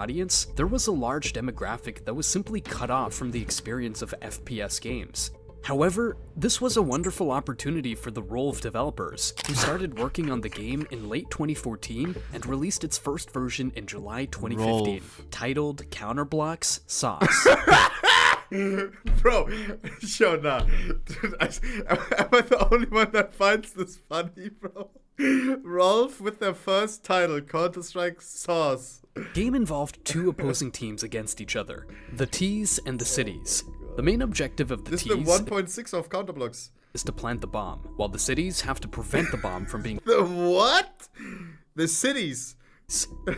audience, there was a large demographic that was simply cut off from the experience of FPS games. However, this was a wonderful opportunity for the Rolf developers, who started working on the game in late 2014 and released its first version in July 2015, titled Counterblocks Sauce. Bro, show nah. Dude, am I the only one that finds this funny, bro? Rolf with their first title, Counter-Strike Sauce. Game involved two opposing teams against each other, the T's and the Cities. The main objective of the This T's is the 1.6 of Counterblocks. is to plant the bomb, while the Cities have to prevent the bomb from being... The what? The Cities.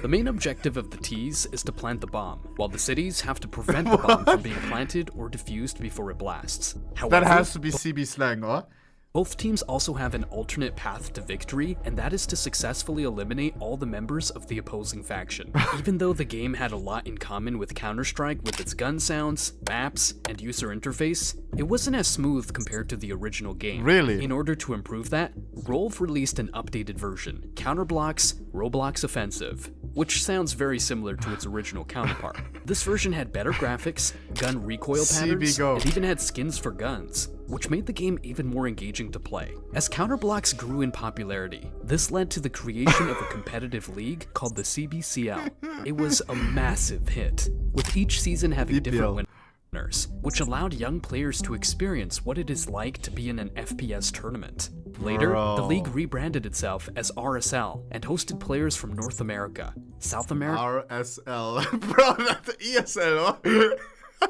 The main objective of the T's is to plant the bomb, while the Cities have to prevent the bomb from being planted or defused before it blasts. However, That has to be CB slang, or? both teams also have an alternate path to victory, and that is to successfully eliminate all the members of the opposing faction. Even though the game had a lot in common with Counter-Strike with its gun sounds, maps, and user interface, it wasn't as smooth compared to the original game. Really? In order to improve that, Rolf released an updated version, Counterblocks Roblox Offensive, which sounds very similar to its original counterpart. This version had better graphics, gun recoil patterns, CB and even had skins for guns, which made the game even more engaging to play. As Counterblocks grew in popularity, this led to the creation of a competitive league called the CBCL. It was a massive hit, with each season having different winners, which allowed young players to experience what it is like to be in an FPS tournament. Later, the league rebranded itself as RSL and hosted players from North America, South America, RSL. Bro, that's ESL,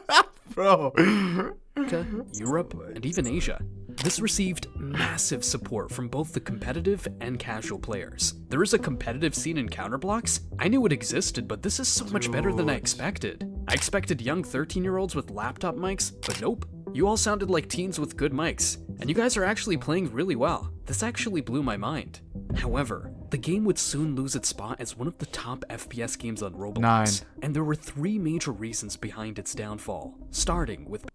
huh? Bro. Europe, and even Asia. This received massive support from both the competitive and casual players. There is a competitive scene in Counterblocks. I knew it existed, but this is so much better than I expected. I expected young 13-year-olds with laptop mics, but nope. You all sounded like teens with good mics, and you guys are actually playing really well. This actually blew my mind. However, the game would soon lose its spot as one of the top FPS games on Roblox, and there were three major reasons behind its downfall, starting with...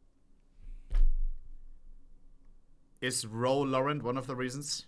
Is Laurent one of the reasons?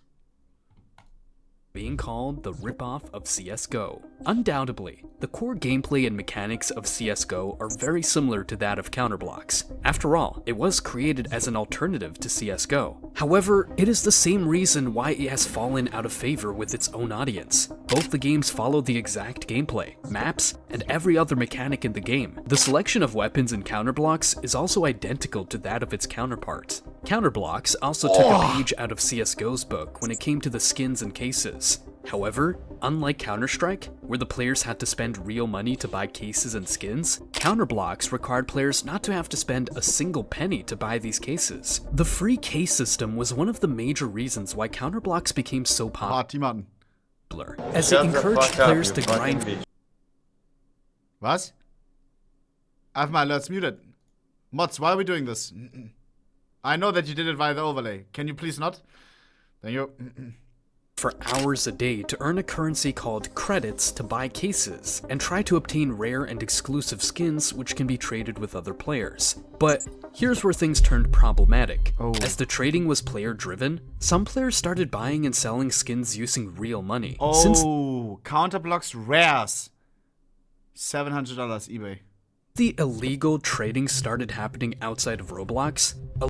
being called the ripoff of CSGO. Undoubtedly, the core gameplay and mechanics of CSGO are very similar to that of Counterblocks. After all, it was created as an alternative to CSGO. However, it is the same reason why it has fallen out of favor with its own audience. Both the games follow the exact gameplay, maps, and every other mechanic in the game. The selection of weapons in Counterblocks is also identical to that of its counterparts. Counterblocks also took a page out of CSGO's book when it came to the skins and cases. However, unlike Counter-Strike, where the players had to spend real money to buy cases and skins, Counterblocks required players not to have to spend a single penny to buy these cases. The free case system was one of the major reasons why Counterblocks became so popular, as it encouraged players to grind. Was? I have my alerts muted. Mods, why are we doing this? I know that you did it via the overlay. Can you please not? Thank you. For hours a day to earn a currency called credits to buy cases, and try to obtain rare and exclusive skins which can be traded with other players. But here's where things turned problematic. As the trading was player driven, some players started buying and selling skins using real money. Since Counterblocks rares. $700 eBay. the illegal trading started happening outside of Roblox,